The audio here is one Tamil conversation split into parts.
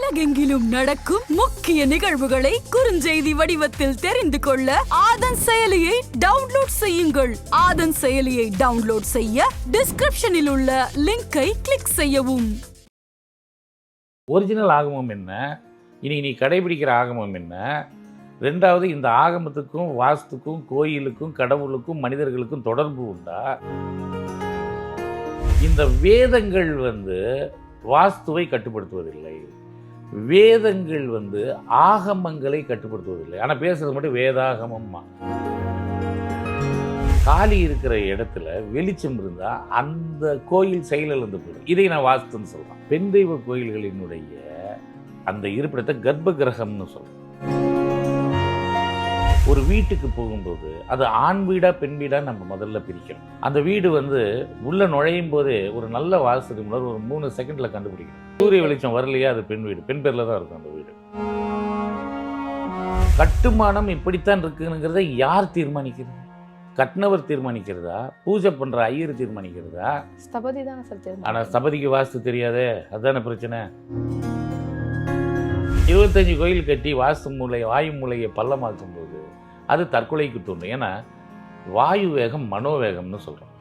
உலகெங்கிலும் நடக்கும் முக்கிய நிகழ்வுகளை குறுஞ்செய்தி வடிவத்தில் தெரிந்து கொள்ள ஆதன் செயலியை டவுன்லோட் செய்யுங்கள். ஆதன் செயலியை டவுன்லோட் செய்ய டிஸ்கிரிப்ஷனில் உள்ள லிங்கை கிளிக் செய்யவும். ஒரிஜினல் ஆகமம் என்ன, இனி நீ கடைபிடிக்கிற ஆகமம் என்ன, ரெண்டாவது இந்த ஆகமத்துக்கும் வாஸ்துக்கும் கோயிலுக்கும் கடவுளுக்கும் மனிதர்களுக்கும் தொடர்பு உண்டா? இந்த வேதங்கள் வாஸ்துவை கட்டுப்படுத்துவதில்லை, வேதங்கள் ஆகமங்களை கட்டுப்படுத்துவதில்லை. ஆனால் பேசுறது மட்டும் வேதாகமம்மா. காலி இருக்கிற இடத்துல வெளிச்சம் இருந்தால் அந்த கோயில் செயலிழந்து போயிடும். இதை நான் வாஸ்துன்னு சொல்கிறேன். பெண் தெய்வ கோயில்களினுடைய அந்த இருப்பிடத்தை கர்ப்ப கிரகம்னு சொல்கிறேன். ஒரு வீட்டுக்கு போகும்போது அது ஆண் வீடா பெண் வீடா நம்ம முதல்ல பிரிக்கணும். அந்த வீடு உள்ள நுழையும் போதே ஒரு நல்ல வாஸ்து நிபுணர் ஒரு 3 செகண்ட்ல கண்டுபிடிக்கணும். சூரிய வெளிச்சம் வரலையா அது பெண் வீடு, பெண் பேர்ல தான் இருக்கும் அந்த வீடு. கட்டுமானம் இப்படித்தான் இருக்குங்கிறத யார் தீர்மானிக்கிறது? கட்டினவர் தீர்மானிக்கிறதா, பூஜை பண்ற ஐயர் தீர்மானிக்கிறதா? ஸ்தபதி தான் சார். ஆனா ஸ்தபதிக்கு வாஸ்து தெரியாதே, அதுதானே பிரச்சனை. 25 கோயில் கட்டி வாஸ்து மூளை வாயு மூளையை பள்ளமாக்கும் போது அது தற்கொலைக்கு தோணும். ஏன்னா வாயு வேகம் மனோவேகம்னு சொல்கிறோம்.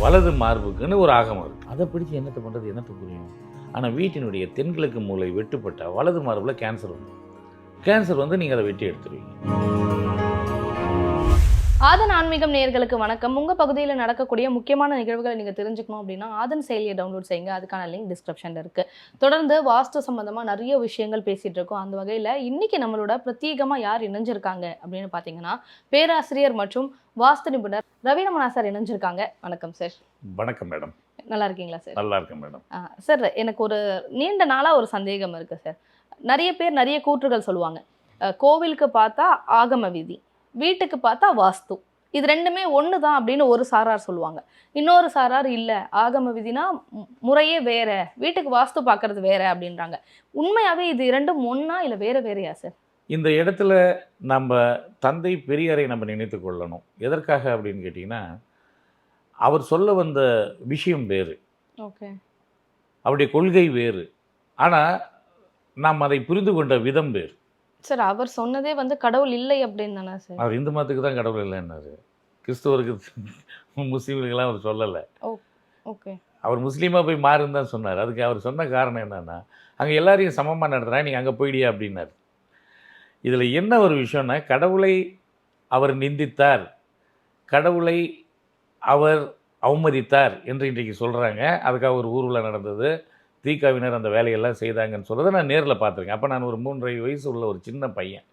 வலது மார்புக்குன்னு ஒரு ஆகமம் இருக்குது. அதை பிடிச்சி என்னத்தை பண்ணுறது, என்னத்தை புரியும். ஆனால் வீட்டினுடைய தென்கிழக்கு மூளை வெட்டுப்பட்டால் வலது மார்பில் கேன்சர் வந்துடும். கேன்சர் நீங்கள் அதை வெட்டி எடுத்துருவீங்க. ஆதன் ஆன்மீகம் நேயர்களுக்கு வணக்கம். உங்கள் பகுதியில் நடக்கக்கூடிய முக்கியமான நிகழ்வுகளை நீங்கள் தெரிஞ்சுக்கணும் அப்படின்னா ஆதன் செயலியை டவுன்லோட் செய்யுங்க. அதுக்கான லிங்க் டிஸ்கிரிப்ஷனில் இருக்குது. தொடர்ந்து வாஸ்து சம்பந்தமாக நிறைய விஷயங்கள் பேசிகிட்டு இருக்கோம். அந்த வகையில் இன்றைக்கி நம்மளோட பிரத்யேகமாக யார் இணைஞ்சிருக்காங்க அப்படின்னு பார்த்தீங்கன்னா பேராசிரியர் மற்றும் வாஸ்து நிபுணர் ரவிரமணா சார் இணைஞ்சிருக்காங்க. வணக்கம் சார். வணக்கம் மேடம். நல்லா இருக்கீங்களா சார்? நல்லா இருக்கேன் மேடம். சார், எனக்கு ஒரு நீண்ட நாளாக ஒரு சந்தேகம் இருக்குது சார். நிறைய பேர் நிறைய கூற்றுகள் சொல்லுவாங்க. கோவிலுக்கு பார்த்தா ஆகம விதி, வீட்டுக்கு பார்த்தா வாஸ்து, இது ரெண்டுமே ஒன்று தான் அப்படின்னு ஒரு சாரார் சொல்லுவாங்க. இன்னொரு சாரார் இல்லை, ஆகம விதினா முறையே வேற, வீட்டுக்கு வாஸ்து பார்க்கறது வேற அப்படின்றாங்க. உண்மையாகவே இது இரண்டும் ஒன்றா இல்லை வேற வேறையா சார்? இந்த இடத்துல நம்ம தந்தை பெரியாரை நம்ம நினைத்து கொள்ளணும். எதற்காக அப்படின்னு கேட்டிங்கன்னா, அவர் சொல்ல வந்த விஷயம் வேறு, ஓகே, அவருடைய கொள்கை வேறு, ஆனால் நாம் அதை புரிந்து கொண்ட விதம் வேறு. சார், அவர் சொன்னதே கடவுள் இல்லை அப்படின்னு தானே சார்? அவர் இந்து மதத்துக்கு தான் கடவுள் இல்லைன்னாரு. கிறிஸ்துவருக்கு முஸ்லீம்களுக்கெல்லாம் அவர் சொல்லலை. ஓகே, அவர் முஸ்லீமாக போய் மாறுன்னு தான் சொன்னார். அதுக்கு அவர் சொன்ன காரணம் என்னன்னா, அங்கே எல்லாரையும் சமமாக நடத்துகிறேன், நீங்கள் அங்கே போயிடியா அப்படின்னார். இதில் என்ன ஒரு விஷயம்னா, கடவுளை அவர் நிந்தித்தார், கடவுளை அவர் அவமதித்தார் என்று இன்றைக்கு சொல்கிறாங்க. அதுக்காக ஒரு ஊர்வலம் நடந்தது, தீக்காவினர் அந்த வேலையெல்லாம் செய்தாங்கன்னு சொல்கிறத நான் நேரில் பார்த்துருக்கேன். அப்போ நான் ஒரு 3.5 வயசு உள்ள ஒரு சின்ன பையன்.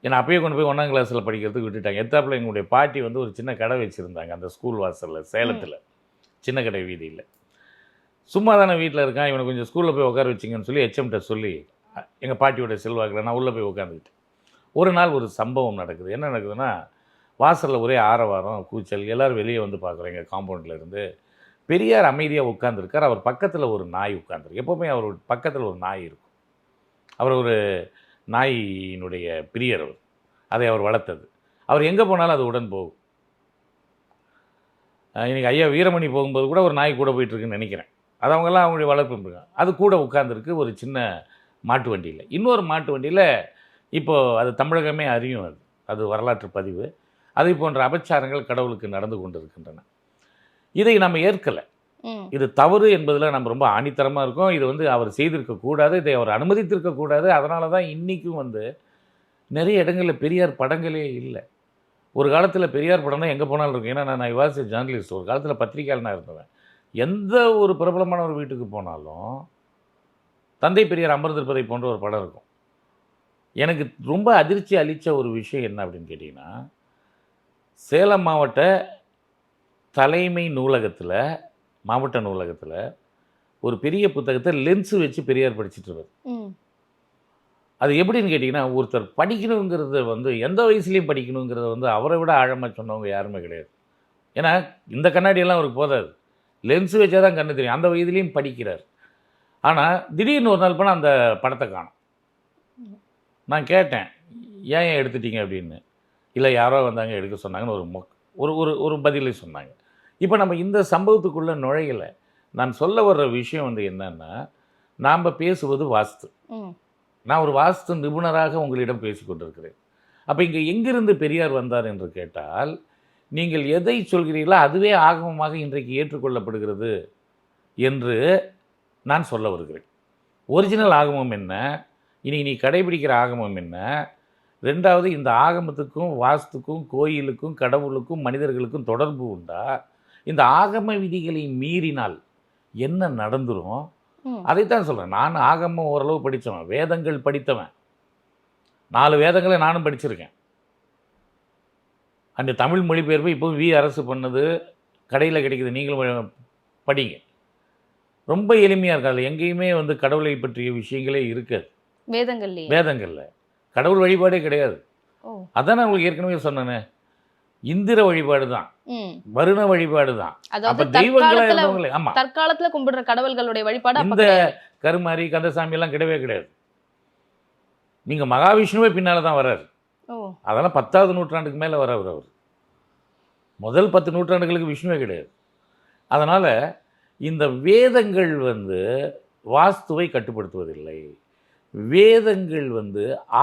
என்னை அப்பயே கொண்டு போய் 1ஆம் கிளாஸில் படிக்கிறதுக்கு விட்டுட்டாங்க. எத்தாப்பில் எங்களுடைய பாட்டி ஒரு சின்ன கடை வச்சுருந்தாங்க அந்த ஸ்கூல் வாசலில், சேலத்தில், சின்ன கடை வீதியில். சும்மா தானே வீட்டில் இருக்கான், இவனை கொஞ்சம் ஸ்கூலில் போய் உட்கார வச்சிங்கன்னு சொல்லி ஹெச்எம்கிட்ட சொல்லி எங்கள் பாட்டியோட செல்வாக்கில் நான் உள்ளே போய் உட்காந்துக்கிட்டேன். ஒரு நாள் ஒரு சம்பவம் நடக்குது. என்ன நடக்குதுன்னா, வாசலில் ஒரே ஆரவாரம் கூச்சல், எல்லோரும் வெளியே பார்க்குறோம். எங்கள் காம்பவுண்டில் இருந்து பெரியார் அமைதியாக உட்காந்துருக்கார். அவர் பக்கத்தில் ஒரு நாய் உட்காந்துருக்கு. எப்போவுமே அவர் பக்கத்தில் ஒரு நாய் இருக்கும். அவர் ஒரு நாயினுடைய பிரியர். அதை அவர் வளர்த்தது. அவர் எங்கே போனாலும் அது உடன் போகும். இன்றைக்கி ஐயா வீரமணி போகும்போது கூட ஒரு நாய் கூட போயிட்டுருக்குன்னு நினைக்கிறேன். அது அவங்கெல்லாம் அவங்களுடைய வளர்ப்பு. அது கூட உட்காந்துருக்கு ஒரு சின்ன மாட்டு வண்டியில். இன்னொரு மாட்டு வண்டியில் இப்போது அது தமிழகமே அறியும். அது வரலாற்று பதிவு. அதை போன்ற அபச்சாரங்கள் கடவுளுக்கு நடந்து கொண்டு இருக்கின்றன. இதை நம்ம ஏற்கலை. இது தவறு என்பதில் நம்ம ரொம்ப ஆணித்தரமாக இருக்கோம். இது அவர் செய்திருக்கக்கூடாது, இதை அவர் அனுமதித்திருக்கக்கூடாது. அதனால தான் இன்றைக்கும் நிறைய இடங்களில் பெரியார் படங்களே இல்லை. ஒரு காலத்தில் பெரியார் படம்னா எங்கே போனாலும் இருக்கும். ஏன்னா நான் வாஸ் ஜேர்னலிஸ்ட். ஒரு காலத்தில் பத்திரிகையாளர் நான் இருந்தேன். எந்த ஒரு பிரபலமான ஒரு வீட்டுக்கு போனாலும் தந்தை பெரியார் அமர்ந்திருப்பதை போன்ற ஒரு படம் இருக்கும். எனக்கு ரொம்ப அதிர்ச்சி அளித்த ஒரு விஷயம் என்ன அப்படின்னு கேட்டிங்கன்னா, சேலம் மாவட்ட தலைமை நூலகத்தில், மாவட்ட நூலகத்தில் ஒரு பெரிய புத்தகத்தை லென்ஸு வச்சு பெரியார் படிச்சுட்டு இருப்பார். அது எப்படின்னு கேட்டிங்கன்னா, ஒருத்தர் படிக்கணுங்கிறத எந்த வயசுலேயும் படிக்கணுங்கிறத அவரை விட ஆழமாக சொன்னவங்க யாருமே கிடையாது. ஏன்னா இந்த கண்ணாடியெல்லாம் அவருக்கு போதாது, லென்ஸு வச்சா தான் கண்ணு தெரியும். அந்த வயதுலேயும் படிக்கிறார். ஆனால் திடீர்னு ஒரு நாள் போனால் அந்த படத்தை காணும். நான் கேட்டேன், ஏன் எடுத்துட்டீங்க அப்படின்னு. இல்லை யாரோ வந்தாங்க எடுக்க சொன்னாங்கன்னு ஒரு பதிலை சொன்னாங்க. இப்போ நம்ம இந்த சம்பவத்துக்குள்ளே நுழையலை. நான் சொல்ல வர்ற விஷயம் என்னன்னா, நாம் பேசுவது வாஸ்து. ம். நான் ஒரு வாஸ்து நிபுணராக உங்களிடம் பேசிக் கொண்டிருக்கிறேன். அப்போ இங்கே எங்கிருந்து பெரியார் வந்தார் என்று கேட்டால், நீங்கள் எதை சொல்கிறீர்களோ அதுவே ஆகமமாக இன்றைக்கு ஏற்றுக்கொள்ளப்படுகிறது என்று நான் சொல்ல வருகிறேன். ஒரிஜினல் ஆகமம் என்ன, இனி நீ கடைபிடிக்கிற ஆகமம் என்ன, ரெண்டாவது இந்த ஆகமத்துக்கும் வாஸ்துக்கும் கோயிலுக்கும் கடவுளுக்கும் மனிதர்களுக்கும் தொடர்பு உண்டா, இந்த ஆகம விதிகளை மீறினால் என்ன நடந்துரும், ம். அதைத்தான் சொல்கிறேன். நான் ஆகமம் ஓரளவு படித்தவன், வேதங்கள் படித்தவன், 4 வேதங்களை நானும் படிச்சிருக்கேன். அந்த தமிழ் மொழிபெயர்ப்பு இப்போ அரசு பண்ணது கடையில் கிடைக்குது, நீங்களும் படிங்க. ரொம்ப எளிமையாக இருக்காது. எங்கேயுமே கடவுளை பற்றிய விஷயங்களே இருக்காது வேதங்கள்லயே. வேதங்களில். கடவுள் வழிபாடே கிடையாது. ஓ. அதான் நான் உங்களுக்கு ஏற்கனவே சொன்னேனே, இந்திர வழிபாடு தான், ம். வருண வழிபாடு தான். அதாவது அப்போ தெய்வங்களா தற்காலத்துல இருந்தவங்களே. ஆமாம், தற்காலத்துல கும்பிடுற கடவுள்களுடைய வழிபாடு அப்ப இந்த கிடையாது. கருமாரி கந்தசாமி எல்லாம் கிடையவே கிடையாது. நீங்கள் மகாவிஷ்ணுவே பின்னால் தான் வர்றாரு. ஓ. அதெல்லாம் 10வது நூற்றாண்டுக்கு மேலே வரவர். அவர் முதல் 10 நூற்றாண்டுகளுக்கு விஷ்ணுவே கிடையாது. அதனால் இந்த வேதங்கள் வாஸ்துவை கட்டுப்படுத்துவதில்லை, வேதங்கள்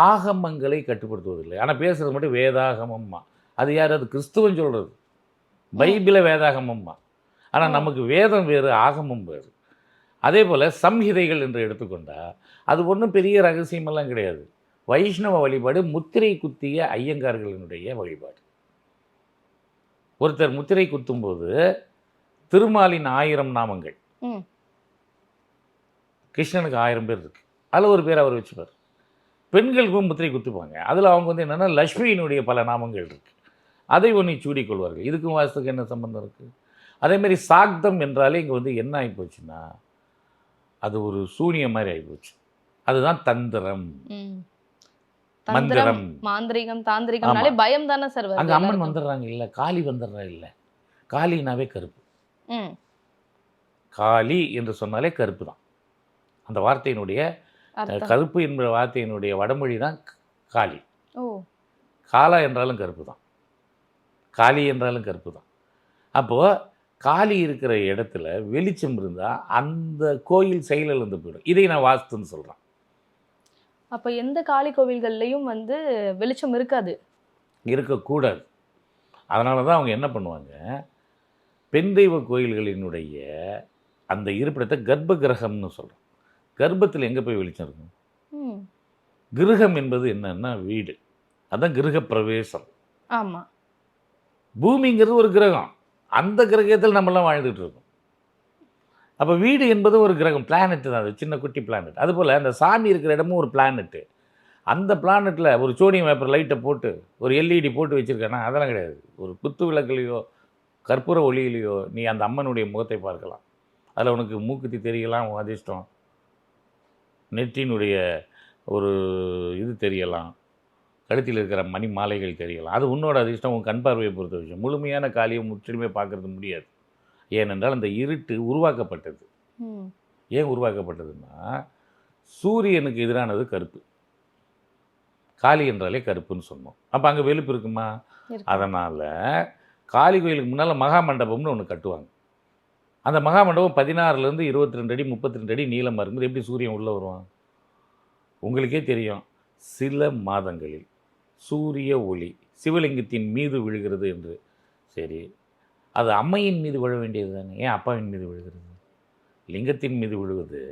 ஆகமங்களை கட்டுப்படுத்துவதில்லை. ஆனால் பேசுகிறது மட்டும் வேதாகமம்மா. அது யார்? அது கிறிஸ்துவன் சொல்கிறது. பைபிளை வேதாகமம்மா. ஆனால் நமக்கு வேதம் வேறு, ஆகமம் வேறு. அதே போல் சம்ஹிதைகள் என்று எடுத்துக்கொண்டால் அது ஒன்றும் பெரிய ரகசியமெல்லாம் கிடையாது. வைஷ்ணவ வழிபாடு முத்திரை குத்திய ஐயங்கார்களினுடைய வழிபாடு. ஒருத்தர் முத்திரை குத்தும்போது திருமாலின் 1000 நாமங்கள், ம். கிருஷ்ணனுக்கு 1000 பேர் இருக்குது, அதில் ஒரு பேர் அவர் வச்சுப்பார். பெண்களுக்கும் முத்திரை குத்துப்பாங்க, அதில் அவங்க என்னென்னா லக்ஷ்மியினுடைய பல நாமங்கள் இருக்குது, அதை ஒன்று சூடிக்கொள்வார்கள். இதுக்கும் வாஸ்துக்கு என்ன சம்பந்தம் இருக்குது? அதேமாதிரி சாக்தம் என்றாலே இங்கே என்ன ஆகிப்போச்சுன்னா அது ஒரு சூனியம் மாதிரி ஆகிப்போச்சு. அதுதான் தந்திரம், ம். மந்திரம், தந்திரம், மாந்திரிகம், தாந்திரிகம்னாலே பயம் தானே சார் வருது. அங்கே அம்மன் வந்துடுறாங்க இல்லை, காளி வந்துடுறா இல்லை. காளினாவே கருப்பு. ம். காளி என்று சொன்னாலே கருப்பு தான். அந்த வார்த்தையினுடைய அர்த்தம். கருப்பு என்ற வார்த்தையினுடைய வடமொழி தான் காளி. ஓ. காலா என்றாலும் கருப்பு தான், காளி என்றாலும் கருப்பு தான். அப்போது காளி இருக்கிற இடத்துல வெளிச்சம் இருந்தால் அந்த கோயில் செயலிழந்து போயிடும். இதை நான் வாஸ்துன்னு சொல்கிறேன். அப்ப எந்த காளி கோவில்கள்லயும் வெளிச்சம் இருக்காது, இருக்கக்கூடாது. அதனால தான் அவங்க என்ன பண்ணுவாங்க, பெண் தெய்வ கோயில்களினுடைய அந்த இருப்பிடத்தை கர்ப்ப கிரகம்னு சொல்கிறோம். கர்ப்பத்தில் எங்கே போய் வெளிச்சம் இருக்கும்? ம். கிரகம் என்பது என்னன்னா வீடு, அதான் கிரக பிரவேசம். ஆமா. பூமிங்கிறது ஒரு கிரகம், அந்த கிரகத்தில் நம்மளாம் வாழ்ந்துட்டு இருக்கோம். அப்போ வீடு என்பது ஒரு கிரகம், பிளானெட்டு தான், அது சின்ன குட்டி பிளானெட். அதுபோல் அந்த சாமி இருக்கிற இடமும் ஒரு பிளானெட்டு. அந்த பிளானெட்டில் ஒரு சோடியம் பேப்பர் லைட்டை போட்டு ஒரு எல்இடி போட்டு வச்சுருக்கேன்னா அதெல்லாம் கிடையாது. ஒரு குத்து விளக்குலையோ கற்பூர ஒளியிலையோ நீ அந்த அம்மனுடைய முகத்தை பார்க்கலாம். அதில் உனக்கு மூக்குத்தி தெரியலாம், உன் அதிர்ஷ்டம், நெற்றினுடைய ஒரு இது தெரியலாம், கழுத்தில் இருக்கிற மணி மாலைகள் தெரியலாம். அது உன்னோட அதிர்ஷ்டம், உன் கண் பார்வையை பொறுத்த விஷயம். முழுமையான காலியை முற்றிலுமே பார்க்கறது முடியாது. ஏனென்றால் அந்த இருட்டு உருவாக்கப்பட்டது. ம். ஏன் உருவாக்கப்பட்டதுன்னா சூரியனுக்கு எதிரானது கருப்பு, காளி என்றாலே கருப்புன்னு சொன்னோம். அப்போ அங்கே வெளுப்பு இருக்குமா? இருக்கு. அதனால் காளி கோயிலுக்கு முன்னால் மகாமண்டபம்னு ஒன்று கட்டுவாங்க. அந்த மகாமண்டபம் 16லேருந்து 22 அடி 32 அடி நீளமாக இருக்கும்போது எப்படி சூரியன் உள்ளே வருவான்? உங்களுக்கே தெரியும், சில மாதங்களில் சூரிய ஒளி சிவலிங்கத்தின் மீது விழுகிறது என்று. சரி, அது அம்மையின் மீது விழ வேண்டியது தானே, ஏன் அப்பாவின் மீது விழுகிறது? லிங்கத்தின் மீது விழுவது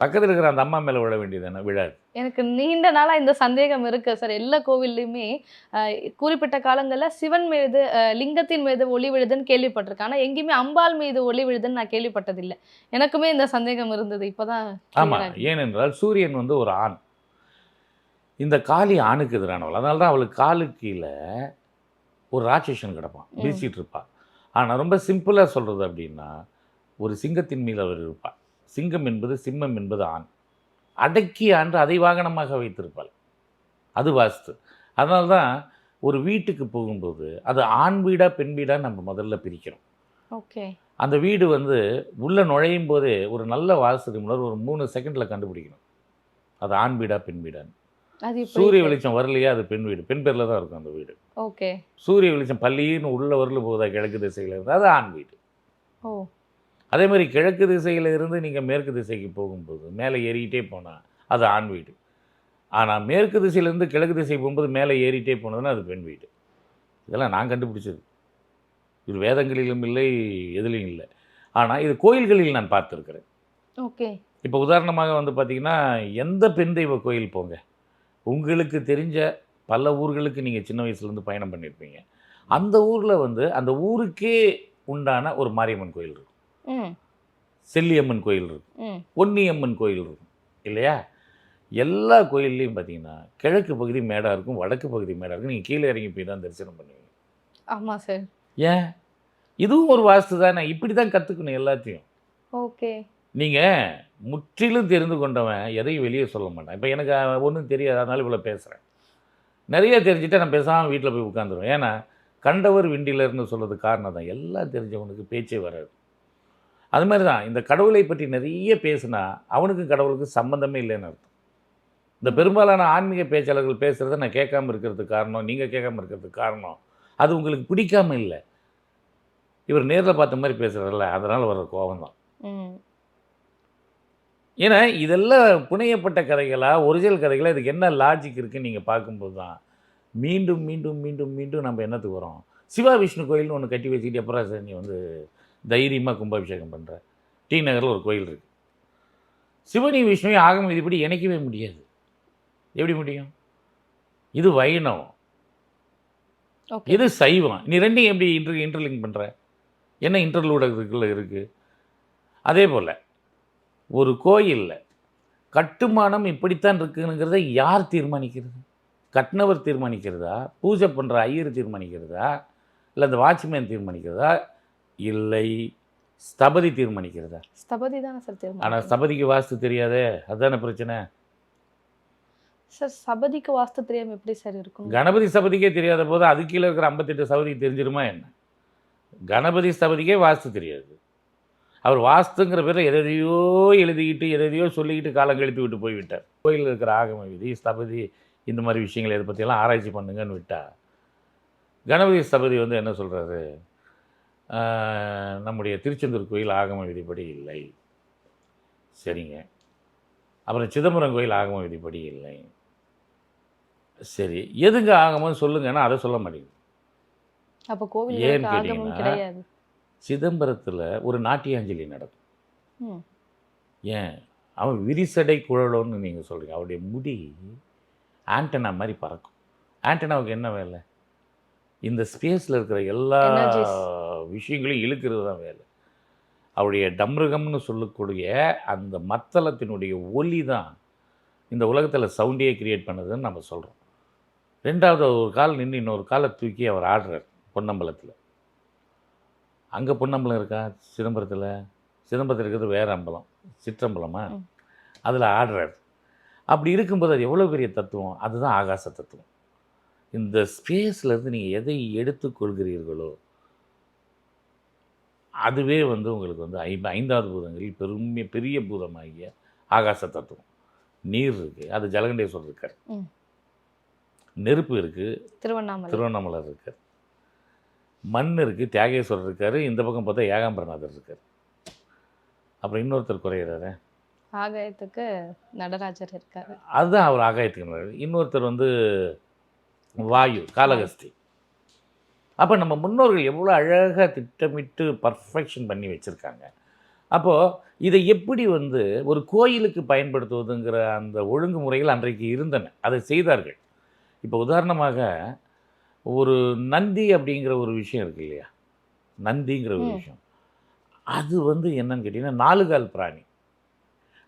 பக்கத்தில் இருக்கிற அந்த அம்மா மேலே விழ வேண்டியது தானே, விழாது. எனக்கு நீண்ட நாளா இந்த சந்தேகம் இருக்கு சார். எல்லா கோவில்லையுமே குறிப்பிட்ட காலங்களில் சிவன் மீது லிங்கத்தின் மீது ஒளி விழுதுன்னு கேள்விப்பட்டிருக்கேன். ஆனால் எங்கேயுமே அம்பாள் மீது ஒளி விழுதுன்னு நான் கேள்விப்பட்டதில்லை. எனக்குமே இந்த சந்தேகம் இருந்தது, இப்போதான். ஆமாம், ஏனென்றால் சூரியன் ஒரு ஆண், இந்த காளி ஆணுக்கு எதிரானவள். அதனால தான் அவளுக்கு காலுக்கு கீழே ஒரு ராட்சசன் கிடப்பான், வீசிட்டு இருப்பாள். ஆனால் ரொம்ப சிம்பிளாக சொல்கிறது அப்படின்னா ஒரு சிங்கத்தின் மீது அவர் இருப்பாள். சிங்கம் என்பது, சிம்மம் என்பது ஆண், அடக்கி ஆண்டு அதை வாகனமாக வைத்திருப்பாள். அது வாஸ்து. அதனால தான் ஒரு வீட்டுக்கு போகும்போது அது ஆண் வீடா பெண் வீடா நம்ம முதல்ல பிரிக்கிறோம். ஓகே. அந்த வீடு உள்ளே நுழையும் போதே ஒரு நல்ல வாஸ்து நிபுணர் ஒரு 3 செகண்டில் கண்டுபிடிக்கணும் அது ஆண் வீடா பெண் வீடான்னு. சூரிய வெளிச்சம் வரலையா அது பெண் வீடு, பெண் பேரில் தான் இருக்கும் அந்த வீடு. ஓகே. சூரிய வெளிச்சம் பள்ளின்னு உள்ள வரல போதா கிழக்கு திசையில் இருந்தால் அது ஆண் வீடு. ஓ. அதே மாதிரி கிழக்கு திசையில் இருந்து நீங்கள் மேற்கு திசைக்கு போகும்போது மேலே ஏறிக்கிட்டே போனால் அது ஆண் வீடு. ஆனால் மேற்கு திசையிலேருந்து கிழக்கு திசை போகும்போது மேலே ஏறிட்டே போனதுன்னா அது பெண் வீடு. இதெல்லாம் நான் கண்டுபிடிச்சது. இது வேதங்களிலும் இல்லை, எதுலேயும் இல்லை. ஆனால் இது கோயில்களில் நான் பார்த்துருக்கிறேன். ஓகே. இப்போ உதாரணமாக வந்து பார்த்திங்கன்னா, எந்த பெண் தெய்வ கோயில் போங்க, உங்களுக்கு தெரிஞ்ச பல ஊர்களுக்கு நீங்கள் சின்ன வயசுலேருந்து பயணம் பண்ணியிருப்பீங்க. அந்த ஊரில் வந்து அந்த ஊருக்கே உண்டான ஒரு மாரியம்மன் கோயில் இருக்கும், செல்லியம்மன் கோயில் இருக்கும், பொன்னியம்மன் கோயில் இருக்கும் இல்லையா? எல்லா கோயில்லையும் பார்த்தீங்கன்னா கிழக்கு பகுதி மேடாக இருக்கும், வடக்கு பகுதி மேடாக இருக்கும். நீங்கள் கீழே இறங்கி போய் தான் தரிசனம் பண்ணுவீங்க. ஆமாம் சார். ஏன்? இதுவும் ஒரு வாஸ்து தானே. இப்படி தான் கற்றுக்கணும் எல்லாத்தையும். ஓகே. நீங்கள் முற்றிலும் தெரிந்து கொண்டவன் எதையும் வெளியே சொல்ல மாட்டான். இப்போ எனக்கு ஒன்றும் தெரியாது, அதனால இவ்வளோ பேசுகிறேன். நிறைய தெரிஞ்சுட்டு நான் பேசாமல் வீட்டில் போய் உட்காந்துருவேன். ஏன்னா கண்டவர் விண்டிலர்னு சொல்கிறது காரணம் தான். எல்லாம் தெரிஞ்சவனுக்கு பேச்சே வராது. அது மாதிரி தான் இந்த கடவுளை பற்றி நிறைய பேசுனா அவனுக்கும் கடவுளுக்கும் சம்மந்தமே இல்லைன்னு அர்த்தம். இந்த பெரும்பாலான ஆன்மீக பேச்சாளர்கள் பேசுகிறத நான் கேட்காம இருக்கிறதுக்கு காரணம், நீங்கள் கேட்காம இருக்கிறதுக்கு காரணம், அது உங்களுக்கு பிடிக்காம இல்லை. இவர் நேரில் பார்த்த மாதிரி பேசுகிறார்ல, அதனால் வர்ற கோபம் தான். ஏன்னா இதெல்லாம் புனையப்பட்ட கதைகளாக, ஒரிஜினல் கதைகளாக, இதுக்கு என்ன லாஜிக் இருக்குன்னு நீங்கள் பார்க்கும்போது தான் மீண்டும் மீண்டும் மீண்டும் மீண்டும் நம்ம என்னத்துக்கு வரோம். சிவா விஷ்ணு கோயில்னு ஒன்று கட்டி வச்சுக்கிட்டு அப்புறம் சார் நீ வந்து தைரியமாக கும்பாபிஷேகம் பண்ணுற. டி நகரில் ஒரு கோயில் இருக்குது. சிவனி விஷ்ணுவையும் ஆகம விதிப்படி இணைக்கவே முடியாது. எப்படி முடியும்? இது வைணவம், இது சைவம். நீ ரெண்டையும் எப்படி இன்டர்லிங்க் பண்ணுற? என்ன இன்டர்லூடக்குள்ள இருக்குது? அதே போல் ஒரு கோயிலில் கட்டுமானம் இப்படித்தான் இருக்குங்கிறத யார் தீர்மானிக்கிறது? கட்டினவர் தீர்மானிக்கிறதா, பூஜை பண்ணுற ஐயர் தீர்மானிக்கிறதா, இல்லை அந்த வாட்ச்மேன் தீர்மானிக்கிறதா, இல்லை ஸ்தபதி தீர்மானிக்கிறதா? ஸ்தபதி தானே சார் தீர்மானிக்கிறது. ஆனால் ஸ்தபதிக்கு வாஸ்து தெரியாதே, அதுதானே பிரச்சனை. சார் சபதிக்கு வாஸ்து தெரியாமல் எப்படி சார் இருக்கும்? கணபதி சபதிக்கே தெரியாத போது அது கீழே இருக்கிற 58 சபதிக்கு தெரிஞ்சிருமா என்ன? கணபதி சபதிக்கே வாஸ்து தெரியாது. அவர் வாஸ்துங்கிற பேரில் எதையோ எழுதிக்கிட்டு எதையோ சொல்லிக்கிட்டு காலம் கழித்து விட்டு போய்விட்டார். கோயிலில் இருக்கிற ஆகம விதி, ஸ்தபதி, இந்த மாதிரி விஷயங்கள் இதை பற்றியெல்லாம் ஆராய்ச்சி பண்ணுங்கன்னு விட்டால், கணபதி ஸ்தபதி வந்து என்ன சொல்கிறாரு? நம்முடைய திருச்செந்தூர் கோயில் ஆகம விதிப்படி இல்லை. சரிங்க. அப்புறம் சிதம்பரம் கோயில் ஆகம விதிப்படி இல்லை. சரி, எதுங்க ஆகமன்னு சொல்லுங்கன்னா அதை சொல்ல மாட்டேங்குது. அப்போ கோவில் ஏன்னு ஆகமம் கிடையாது. சிதம்பரத்தில் ஒரு நாட்டியாஞ்சலி நடக்கும். ஏன்? அவன் விரிசடை குழலோன்னு நீங்கள் சொல்கிறீங்க. அவருடைய முடி ஆண்டனா மாதிரி பறக்கும். ஆண்டனாவுக்கு என்ன வேலை? இந்த ஸ்பேஸில் இருக்கிற எல்லா விஷயங்களையும் இழுக்கிறது தான் வேலை. அவருடைய டம்ருகம்னு சொல்லக்கூடிய அந்த மத்தளத்தினுடைய ஒலி தான் இந்த உலகத்தில் சவுண்டே கிரியேட் பண்ணதுன்னு நம்ம சொல்கிறோம். ரெண்டாவது, ஒரு கால் நின்று இன்னொரு காலை தூக்கி அவர் ஆடுறார் பொன்னம்பலத்தில். அங்கே பொன்னம்பலம் இருக்கா? சிதம்பரத்தில் இருக்கிறது வேறு அம்பலம், சிற்றம்பலமா, அதில் ஆடுறார். அப்படி இருக்கும்போது அது எவ்வளோ பெரிய தத்துவம். அதுதான் ஆகாச தத்துவம். இந்த ஸ்பேஸ்லேருந்து நீங்கள் எதை எடுத்துக்கொள்கிறீர்களோ அதுவே வந்து உங்களுக்கு வந்து 5வது பூதங்களில் பெரிய பூதமாகிய ஆகாச தத்துவம். நீர் இருக்குது, அது ஜலகண்டேஸ்வரர் இருக்கார். நெருப்பு இருக்குது, திருவண்ணாமலை இருக்கார். மண் இருக்குது, தியாகேஸ்வரர் இருக்கார். இந்த பக்கம் பார்த்தா ஏகாம்பரநாதர் இருக்கார். அப்புறம் இன்னொருத்தர் குறையிறாரு, ஆகாயத்துக்கு நடராஜர் இருக்கார். அதுதான் அவர் ஆகாயத்துக்கு. இன்னொருத்தர் வந்து வாயு, காளகஸ்தி. அப்போ நம்ம முன்னோர்கள் எவ்வளோ அழகாக திட்டமிட்டு பர்ஃபெக்ஷன் பண்ணி வச்சுருக்காங்க. அப்போது இதை எப்படி வந்து ஒரு கோயிலுக்கு பயன்படுத்துவதுங்கிற அந்த ஒழுங்குமுறைகள் அன்றைக்கு இருந்தன, அதை செய்தார்கள். இப்போ உதாரணமாக ஒரு நந்தி அப்படிங்கிற ஒரு விஷயம் இருக்குது இல்லையா? நந்திங்கிற ஒரு விஷயம், அது வந்து என்னன்னு கேட்டிங்கன்னா 4 கால் பிராணி.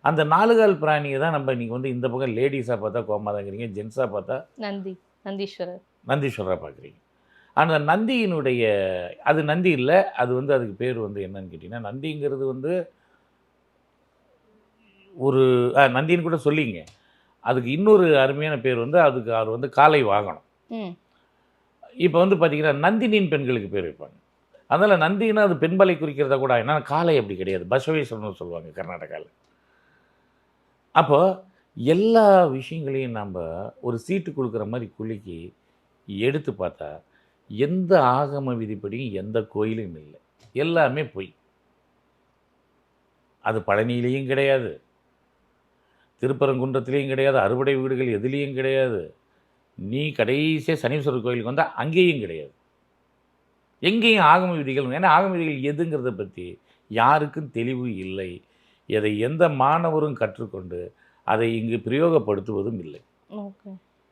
அந்த 4 கால் பிராணியை தான் நம்ம இன்றைக்கி வந்து இந்த பக்கம் லேடிஸாக பார்த்தா கோமாதாங்கிறீங்க, ஜென்ஸாக பார்த்தா நந்தீஸ்வரராக பார்க்குறீங்க. அந்த நந்தியினுடைய, அது நந்தி இல்லை, அது வந்து அதுக்கு பேர் வந்து என்னன்னு கேட்டிங்கன்னா, நந்திங்கிறது வந்து ஒரு நந்தின்னு கூட சொல்லிங்க. அதுக்கு இன்னொரு அருமையான பேர் வந்து அதுக்கு அவர் வந்து காலை வாகனம். இப்போ வந்து பார்த்திங்கன்னா நந்தினின் பெண்களுக்கு பேர் வைப்பாங்க. அதனால் நந்தினா அது பெண்பாலை குறிக்கிறதா கூட. ஏன்னா காலை அப்படி கிடையாது, பசவேஸ்வரன்னு சொல்லுவாங்க கர்நாடகாவில். அப்போது எல்லா விஷயங்களையும் நம்ம ஒரு சீட்டு கொடுக்குற மாதிரி குலுக்கி எடுத்து பார்த்தா எந்த ஆகம விதிப்படியும் எந்த கோயிலும் இல்லை, எல்லாமே பொய். அது பழனியிலையும் கிடையாது, திருப்பரங்குன்றத்துலேயும் கிடையாது, அறுபடை வீடுகள் எதுலேயும் கிடையாது. நீ கடைசியாக சனீஸ்வரர் கோயிலுக்கு வந்தால் அங்கேயும் கிடையாது. எங்கேயும் ஆகம விதிகள். ஏன்னா ஆகம விதிகள் எதுங்கிறத பற்றி யாருக்கும் தெளிவு இல்லை. எதை எந்த மாணவரும் கற்றுக்கொண்டு அதை இங்கு பிரயோகப்படுத்துவதும் இல்லை. ஓகே.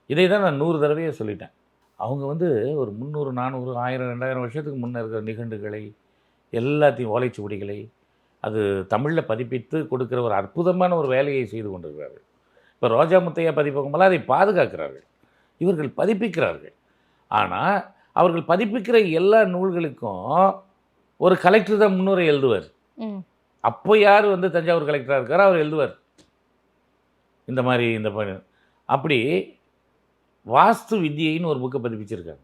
இதை தான் நான் 100 தடவையே சொல்லிட்டேன். அவங்க வந்து ஒரு 300, 400, 1000, 2000 வருஷத்துக்கு முன்னே இருக்கிற நிகண்டுகளை எல்லாத்தையும் ஓலைச்சுவடிகளை அது தமிழில் பதிப்பித்து கொடுக்குற ஒரு அற்புதமான ஒரு வேலையை செய்து கொண்டிருக்கிறார்கள். இப்போ ரோஜா முத்தையா பதிப்பகமெல்லாம் அதை பாதுகாக்கிறார்கள், இவர்கள் பதிப்பிக்கிறார்கள். ஆனால் அவர்கள் பதிப்பிக்கிற எல்லா நூல்களுக்கும் ஒரு கலெக்டர் தான் முன்னுரை எழுதுவார். அப்போ யார் வந்து தஞ்சாவூர் கலெக்டராக இருக்காரோ அவர் எழுதுவார் இந்த மாதிரி இந்த அப்படி வாஸ்து வித்யைன்னு ஒரு புக்கை பதிப்பிச்சிருக்காங்க.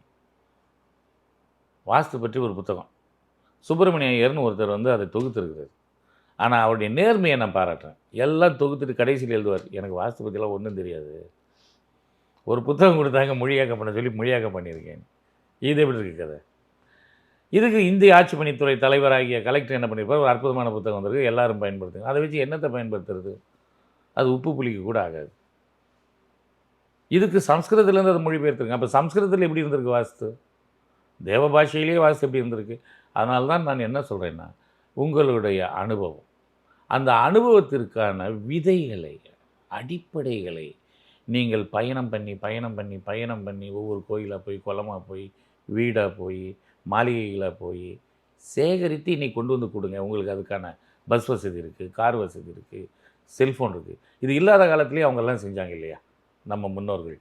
வாஸ்து பற்றி ஒரு புத்தகம் சுப்பிரமணிய ஐயர்னு ஒருத்தர் வந்து அதை தொகுத்துருக்கிறார். ஆனால் அவருடைய நேர்மையை நான் பாராட்டுறேன். எல்லாம் தொகுத்துட்டு கடைசியில் எழுதுவார், எனக்கு வாஸ்து பற்றிலாம் ஒன்றும் தெரியாது, ஒரு புத்தகம் கொடுத்தாங்க மொழியாக்கம் பண்ண சொல்லி மொழியாக்கம் பண்ணியிருக்கேன். இது எப்படி இருக்குது கதை? இதுக்கு இந்திய ஆட்சி பணித்துறை தலைவராகிய கலெக்டர் என்ன பண்ணியிருப்பார், ஒரு அற்புதமான புத்தகம் வந்திருக்கு, எல்லாரும் பயன்படுத்துங்க. அதை வச்சு என்னத்தை பயன்படுத்துறது? அது உப்பு புளிக்கு கூட ஆகாது. இதுக்கு சம்ஸ்கிருதத்துலேருந்து அதை மொழிபெயர்த்துருங்க. அப்போ சம்ஸ்கிருதத்தில் எப்படி இருந்திருக்கு வாஸ்து? தேவ பாஷையிலேயே வாஸ்து எப்படி இருந்திருக்கு? அதனால தான் நான் என்ன சொல்கிறேன்னா, உங்களுடைய அனுபவம், அந்த அனுபவத்திற்கான விதைகளை, அடிப்படைகளை நீங்கள் பயணம் பண்ணி ஒவ்வொரு கோயிலாக போய், குளமாக போய், வீடாக போய், மாளிகைகளாக போய் சேகரித்து இன்னைக்கு கொண்டு வந்து கொடுங்க. உங்களுக்கு அதுக்கான பஸ் வசதி இருக்குது, கார் வசதி இருக்குது, செல்ஃபோன் இருக்குது. இது இல்லாத காலத்துலேயே அவங்கெல்லாம் செஞ்சாங்க இல்லையா நம்ம முன்னோர்கள்.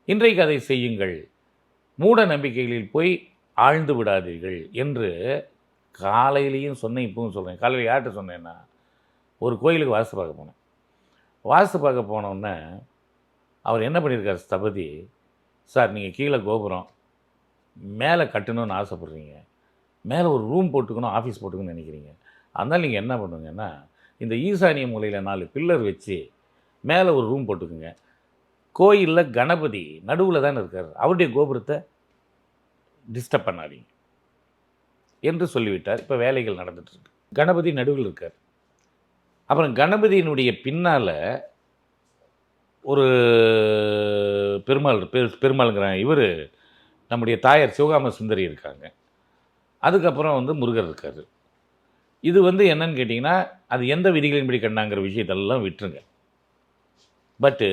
இன்றைக்கு அதை செய்யுங்கள். மூட நம்பிக்கைகளில் போய் ஆழ்ந்து விடாதீர்கள் என்று காலையிலையும் சொன்னேன், இப்பவும் சொல்கிறேன். காலையில் யார்கிட்ட சொன்னேன்னா, ஒரு கோயிலுக்கு வாஸ்து பார்க்க போனேன். வாஸ்து பார்க்க போனோன்னே அவர் என்ன பண்ணியிருக்கார் ஸ்தபதி, சார் நீங்கள் கீழே கோபுரம் மேலே கட்டணும்னு ஆசைப்பட்றீங்க, மேலே ஒரு ரூம் போட்டுக்கணும், ஆஃபீஸ் போட்டுக்கணும்னு நினைக்கிறீங்க. அதனால் நீங்கள் என்ன பண்ணுங்கன்னா, இந்த ஈசானிய மூலையில் 4 பில்லர் வச்சு மேலே ஒரு ரூம் போட்டுக்குங்க. கோயிலில் கணபதி நடுவில் தானே இருக்கார், அவருடைய கோபுரத்தை டிஸ்டர்ப் பண்ணாதீங்க என்று சொல்லிவிட்டார். இப்போ வேலைகள் நடந்துட்டுருக்கு. கணபதி நடுவில் இருக்கார். அப்புறம் கணபதியினுடைய பின்னால் ஒரு பெருமாளுங்கிறாங்க, இவர் நம்முடைய தாயார் சிவகாம சுந்தரி இருக்காங்க. அதுக்கப்புறம் வந்து முருகர் இருக்கார். இது வந்து என்னன்னு கேட்டிங்கன்னா, அது எந்த விதிகளின்படி கண்டாங்கிற விஷயத்தெல்லாம் விட்டுருங்க. பட்டு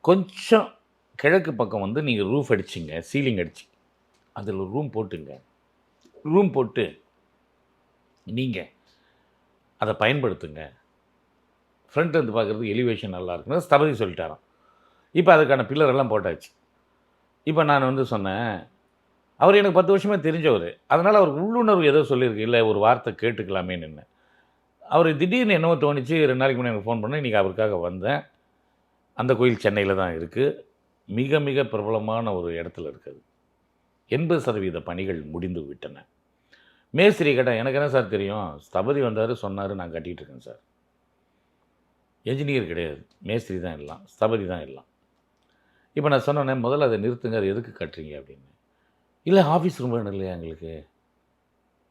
கொஞ்சம் கிழக்கு பக்கம் வந்து நீங்கள் ரூஃப் அடிச்சிங்க, சீலிங் அடிச்சு அதில் ஒரு ரூம் போட்டுங்க. ரூம் போட்டு நீங்கள் அதை பயன்படுத்துங்க. ஃப்ரண்ட் வந்து பார்க்குறதுக்கு எலிவேஷன் நல்லா இருக்குன்னு ஸ்தபதி சொல்லிட்டாராம். இப்போ அதுக்கான பில்லரெல்லாம் போட்டாச்சு. இப்போ நான் வந்து சொன்னேன், அவர் எனக்கு 10 வருஷமாக தெரிஞ்சவர், அதனால் அவருக்கு உள்ளுணர்வு ஏதோ சொல்லியிருக்கு, இல்லை ஒரு வார்த்தை கேட்டுக்கலாமேன்னு. என்ன அவர் திடீர்னு என்னவோ தோணிச்சு. 2 நாளைக்கு முன்னாடி எனக்கு ஃபோன் பண்ணேன். இன்றைக்கி அவருக்காக வந்தேன். அந்த கோயில் சென்னையில் தான் இருக்குது, மிக மிக பிரபலமான ஒரு இடத்துல இருக்குது. 80% பணிகள் முடிந்து விட்டன. மேஸ்திரி கேட்டால் எனக்கு என்ன சார் தெரியும், ஸ்தபதி வந்தார் சொன்னார், நான் கட்டிகிட்டு இருக்கேன் சார். என்ஜினியர் கிடையாது, மேஸ்திரி தான் எல்லாம், ஸ்தபதி தான் எல்லாம். இப்போ நான் சொன்னேன், முதல்ல அதை நிறுத்துங்க, அது எதுக்கு கட்டுறீங்க அப்படின்னு. இல்லை ஆஃபீஸ் ரூம் வேணும் இல்லையா எங்களுக்கு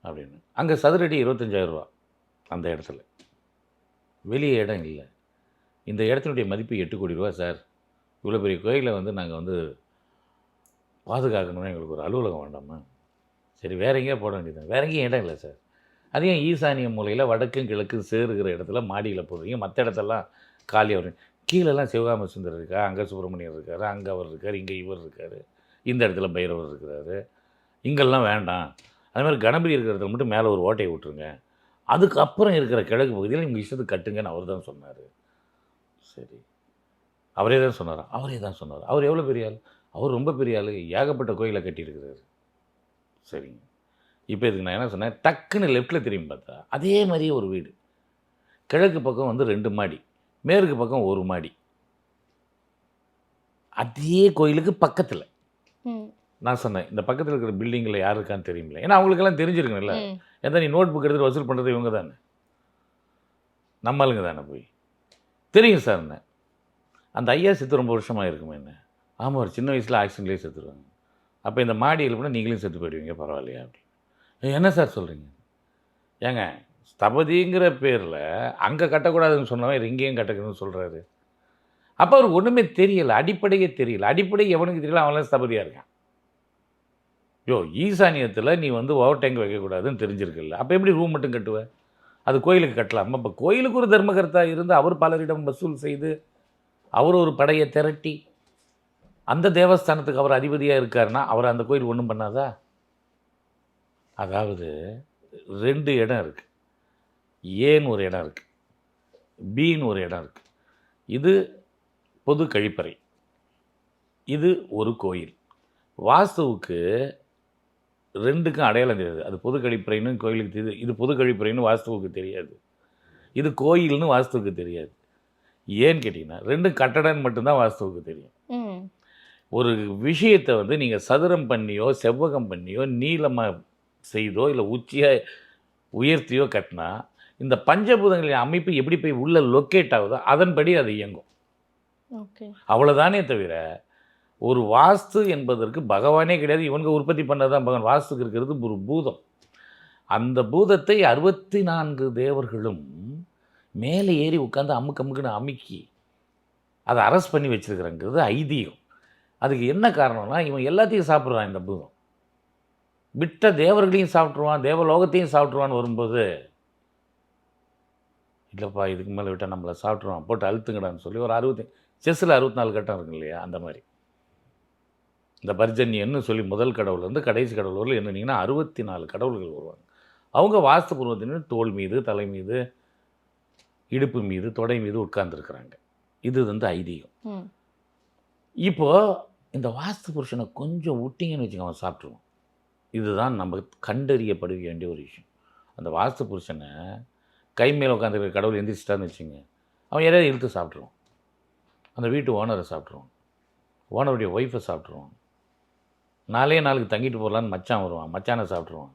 அப்படின்னு. அங்கே சதுரடி 25,000 ரூபா அந்த இடத்துல, வெளியே இடம் இல்லை. இந்த இடத்தினுடைய மதிப்பு 8 கோடி ரூபா சார். இவ்வளோ பெரிய கோயிலை வந்து நாங்கள் வந்து பாதுகாக்கணும்னா எங்களுக்கு ஒரு அலுவலகம் வேண்டாமா? சரி வேறு எங்கேயா போட வேண்டியது, வேறு எங்கேயும் இடம் இல்லை சார். அதையும் ஈசானிய மூலையில் வடக்கும் கிழக்கும் சேருகிற இடத்துல மாடியில் போடுறீங்க, மற்ற இடத்தெல்லாம் காலியாக வரும். கீழெல்லாம் சிவகாம சுந்தர் இருக்கா, அங்கே சுப்பிரமணியர் இருக்கார், அங்கே அவர் இருக்கார், இங்கே இவர் இருக்கார், இந்த இடத்துல பைரவர் இருக்கிறாரு, இங்கெல்லாம் வேண்டாம். அது மாதிரி கணபதி இருக்கிற இடத்துல மட்டும் மேலே ஒரு ஓட்டையை விட்டுருங்க, அதுக்கப்புறம் இருக்கிற கிழக்கு பகுதியில் நீங்கள் இஷ்டத்துக்கு கட்டுங்கன்னு அவர் தான் சொன்னார். சரி அவரே தான் சொன்னார். அவர் எவ்வளோ பெரிய ஆள்? அவர் ரொம்ப பெரிய ஆள், ஏகப்பட்ட கோயிலை கட்டியிருக்கிறாரு. சரிங்க. இப்போ இதுக்கு நான் என்ன சொன்னேன், டக்குன்னு லெஃப்ட்டில் திரும்பி பார்த்தா அதே மாதிரியே ஒரு வீடு. கிழக்கு பக்கம் வந்து 2 மாடி, மேற்கு பக்கம் 1 மாடி, அதே கோயிலுக்கு பக்கத்தில். நான் சொன்னேன், இந்த பக்கத்தில் இருக்கிற பில்டிங்கில் யார் இருக்கான்னு தெரியுமில்ல, ஏன்னா அவங்களுக்கெல்லாம் தெரிஞ்சிருக்கணும்ல. எந்த நீ நோட் புக் எடுத்துகிட்டு வசூல் பண்ணுறது இவங்க தானே, நம்மளுங்க தானே. போய் தெரியும் சார் என்ன, அந்த ஐயா செத்து ரொம்ப வருஷமாக இருக்குமே என்ன. ஆமாம், ஒரு சின்ன வயசில் ஆக்சிடென்ட்லேயே செத்துருவாங்க. அப்போ இந்த மாடியில் போனால் நீங்களும் செத்து போயிடுவீங்க, பரவாயில்லையா அப்படி. என்ன சார் சொல்கிறீங்க? ஏங்க ஸ்தபதிங்கிற பேரில் அங்கே கட்டக்கூடாதுன்னு சொன்னவன் இங்கேயும் கட்டக்கூடாதுன்னு சொல்கிறாரு. அப்போ அவருக்கு ஒன்றுமே தெரியலை, அடிப்படையே தெரியல. அடிப்படை எவனுக்கு தெரியல அவன்லாம் ஸ்தபதியாக இருக்கான். ஈசானியத்தில் நீ வந்து ஓவர் டேங்க் வைக்கக்கூடாதுன்னு தெரிஞ்சிருக்குல்ல, அப்போ எப்படி ரூம் மட்டும் கட்டுவேன்? அது கோயிலுக்கு கட்டலாமா? இப்போ கோயிலுக்கு ஒரு தர்மகர்த்தா இருந்து அவர் பலரிடம் வசூல் செய்து அவர் ஒரு படையை திரட்டி அந்த தேவஸ்தானத்துக்கு அவர் அதிபதியாக இருக்காருன்னா அவர் அந்த கோயில் ஒன்றும் பண்ணாதா? அதாவது 2 இடம் இருக்குது. ஏன்னு ஒரு இடம் இருக்குது, பின்னு ஒரு இடம் இருக்குது. இது பொது கழிப்பறை, இது ஒரு கோயில். வாஸ்துவுக்கு 2க்கும் அடையாளம் தெரியாது. அது பொது கழிப்பறைன்னு கோயிலுக்கு தெரியுது, இது பொது கழிப்பறைன்னு வாஸ்துவுக்கு தெரியாது, இது கோயில்னு வாஸ்துவுக்கு தெரியாது. ஏன்னு கேட்டிங்கன்னா 2 கட்டடம்னு மட்டும்தான் வாஸ்துவுக்கு தெரியும். ஒரு விஷயத்தை வந்து நீங்கள் சதுரம் பண்ணியோ செவ்வகம் பண்ணியோ நீளமாக செய்தோ இல்லை உச்சியாக உயர்த்தியோ கட்டினா இந்த பஞ்சபூதங்களின் அமைப்பு எப்படி போய் உள்ளே லொக்கேட் ஆகுதோ அதன்படி அது இயங்கும். அவ்வளோதானே தவிர ஒரு வாஸ்து என்பதற்கு பகவானே கிடையாது, இவனுக்கு உற்பத்தி பண்ணது தான் பகவான். வாஸ்துக்கு இருக்கிறது ஒரு பூதம். அந்த பூதத்தை 64 தேவர்களும் மேலே ஏறி உட்காந்து அமுக்குன்னு அமுக்கி அதை அரஸ்ட் பண்ணி வச்சுருக்கிறங்கிறது ஐதீகம். அதுக்கு என்ன காரணம்னா இவன் எல்லாத்தையும் சாப்பிட்றான். இந்த பூதம் விட்ட தேவர்களையும் சாப்பிட்ருவான், தேவலோகத்தையும் சாப்பிட்ருவான்னு வரும்போது இல்லைப்பா இதுக்கு மேலே விட்டால் நம்மளை சாப்பிட்ருவான், போட்டு அழுத்துங்கடான்னு சொல்லி ஒரு செஸ்ஸில் 64 கட்டம் இருக்கு இல்லையா, அந்த மாதிரி இந்த பர்ஜன்யன்னு சொல்லி முதல் கடவுள்லேருந்து கடைசி கடவுள் வரல என்னன்னீங்கன்னா 64 கடவுள்கள் வருவாங்க. அவங்க வாஸ்து பூர்வத்தினர் தோல் மீது, தலை மீது, இடுப்பு மீது, தொடை மீது உட்கார்ந்துருக்குறாங்க. இது வந்து ஐதீகம். இப்போது இந்த வாஸ்து புருஷனை கொஞ்சம் விட்டிங்கன்னு வச்சுக்க அவன் சாப்பிட்ருவான். இதுதான் நம்ம கண்டறியப்பட வேண்டிய ஒரு விஷயம். அந்த வாஸ்து புருஷனை கை மேலே உட்காந்துருக்க கடவுள் எந்திரிச்சிட்டான்னு வச்சுங்க, அவன் யாரையாவது இழுத்து சாப்பிட்ருவான். அந்த வீட்டு ஓனரை சாப்பிட்ருவான், ஓனருடைய ஒய்ஃபை சாப்பிட்ருவான், 4 நாளுக்கு தங்கிட்டு போகலான்னு மச்சான் வருவான், மச்சானை சாப்பிட்ருவான்.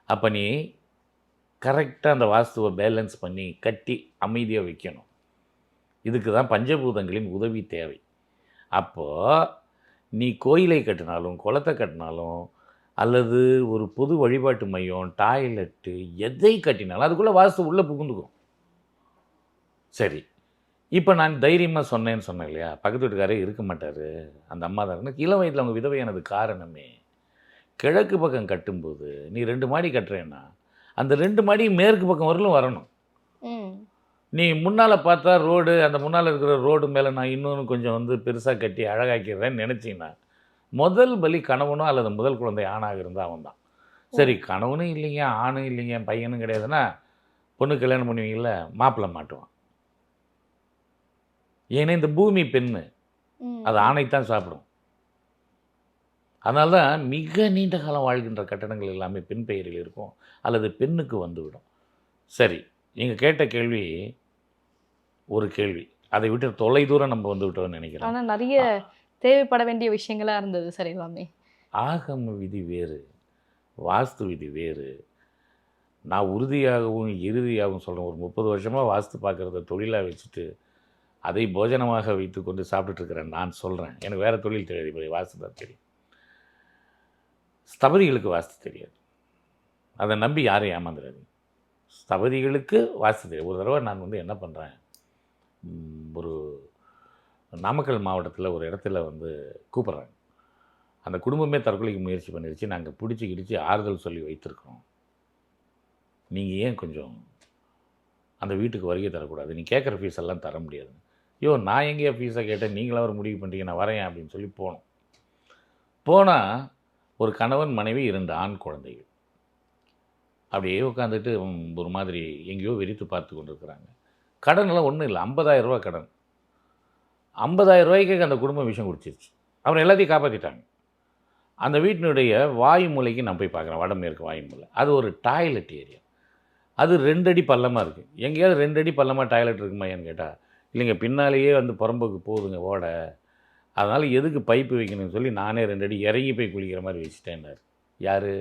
அப்போ நீ கரெக்டாக அந்த வாஸ்துவை பேலன்ஸ் பண்ணி கட்டி அமைதியாக வைக்கணும். இதுக்கு தான் பஞ்சபூதங்களின் உதவி தேவை. அப்போது நீ கோயிலை கட்டினாலும் குளத்தை கட்டினாலும் அல்லது ஒரு பொது வழிபாட்டு மையம், டாய்லெட்டு, எதை கட்டினாலும் அதுக்குள்ளே வாஸ்து உள்ளே புகுந்துக்கும். சரி, இப்போ நான் தைரியமாக சொன்னேன்னு சொன்னேன் இல்லையா, பக்கத்து வீட்டுக்காரே இருக்க மாட்டார், அந்த அம்மா தான் இருக்குன்னு. இளம் வயதில் அவங்க விதவையானது காரணமே கிழக்கு பக்கம் கட்டும்போது நீ 2 மாடி கட்டுறேன்னா அந்த 2 மாடி மேற்கு பக்கம் வரலும் வரணும். நீ முன்னால் பார்த்தா ரோடு, அந்த முன்னால் இருக்கிற ரோடு மேலே நான் இன்னொன்று கொஞ்சம் வந்து பெருசாக கட்டி அழகாக்கிறேன்னு நினச்சிங்கன்னா முதல் பலி கணவனோ அல்லது முதல் குழந்தை ஆணாக இருந்தால் அவன் தான். சரி, கணவனும் இல்லைங்க, ஆணும் இல்லைங்க, பையனும் கிடையாதுன்னா பொண்ணு கல்யாணம் பண்ணுவீங்கள, மாப்பிள்ளை மாட்டுவான். ஏன்னா இந்த பூமி பெண்ணு, அது ஆணைத்தான் சாப்பிடும். அதனால தான் மிக நீண்ட காலம் வாழ்கின்ற கட்டடங்கள் எல்லாமே பெண் பெயரில் இருக்கும் அல்லது பெண்ணுக்கு வந்துவிடும். சரி, நீங்கள் கேட்ட கேள்வி ஒரு கேள்வி, அதை விட்டு தொலை தூரம் நம்ம வந்து விட்டோம்னு நினைக்கிறேன். ஆனால் நிறைய தேவைப்பட வேண்டிய விஷயங்களாக இருந்தது சார் எல்லாமே. ஆகம விதி வேறு, வாஸ்து விதி வேறு. நான் உறுதியாகவும் இறுதியாகவும் சொல்கிறேன், ஒரு 30 வருஷமாக வாஸ்து பார்க்குறத தொழிலாக வச்சுட்டு அதை போஜனமாக வைத்து கொண்டு சாப்பிட்டுருக்கிறேன். நான் சொல்கிறேன், எனக்கு வேறு தொழில் தெரியாது, இப்போ வாஸ்து தான் தெரியும். ஸ்தபதிகளுக்கு வாஸ்து தெரியாது, அதை நம்பி யாரும் ஏமாந்துடாது. ஸ்தபதிகளுக்கு வாஸ்து தெரியும். ஒரு தடவை நான் வந்து என்ன பண்ணுறேன், ஒரு நாமக்கல் மாவட்டத்தில் ஒரு இடத்துல வந்து கூப்பிட்றாங்க. அந்த குடும்பமே தற்கொலைக்கு முயற்சி பண்ணிடுச்சு, நாங்கள் பிடிச்சி கிடிச்சு ஆறுதல் சொல்லி வைத்திருக்கிறோம், நீங்கள் ஏன் கொஞ்சம் அந்த வீட்டுக்கு வருகை தரக்கூடாது, நீ கேட்குற ஃபீஸ் எல்லாம் தர முடியாது. நான் எங்கேயா ஃபீஸை கேட்டேன், நீங்களாம் ஒரு முடிவு பண்ணுறீங்க, நான் வரேன் அப்படின்னு சொல்லி போனோம். போனால் ஒரு கணவன் மனைவி 2 ஆண் குழந்தைகள் அப்படியே உட்காந்துட்டு ஒரு மாதிரி எங்கேயோ வெறித்து பார்த்து கொண்டு இருக்கிறாங்க. கடனெல்லாம் ஒன்றும் இல்லை, 50,000 ரூபா கடன். 50,000 ரூபாய்க்கு அந்த குடும்பம் விஷம் குடிச்சிருச்சு. அப்புறம் எல்லாத்தையும் காப்பாற்றிட்டாங்க. அந்த வீட்டினுடைய வாயு மூலைக்கு நான் போய் பார்க்குறேன், வடமேற்கு வாயு மூலை. அது ஒரு டாய்லெட் ஏரியா, அது 2 அடி பள்ளமாக இருக்குது. எங்கேயாவது 2 அடி பள்ளமாக டாய்லெட் இருக்குமான்னு கேட்டால் இல்லைங்க, பின்னாலேயே வந்து புறம்போக்கு போகுதுங்க ஓட, அதனால் எதுக்கு பைப்பு வைக்கணும்னு சொல்லி நானே 2 அடி இறங்கி போய் குளிக்கிற மாதிரி வச்சுட்டேன்னாரு. யார்?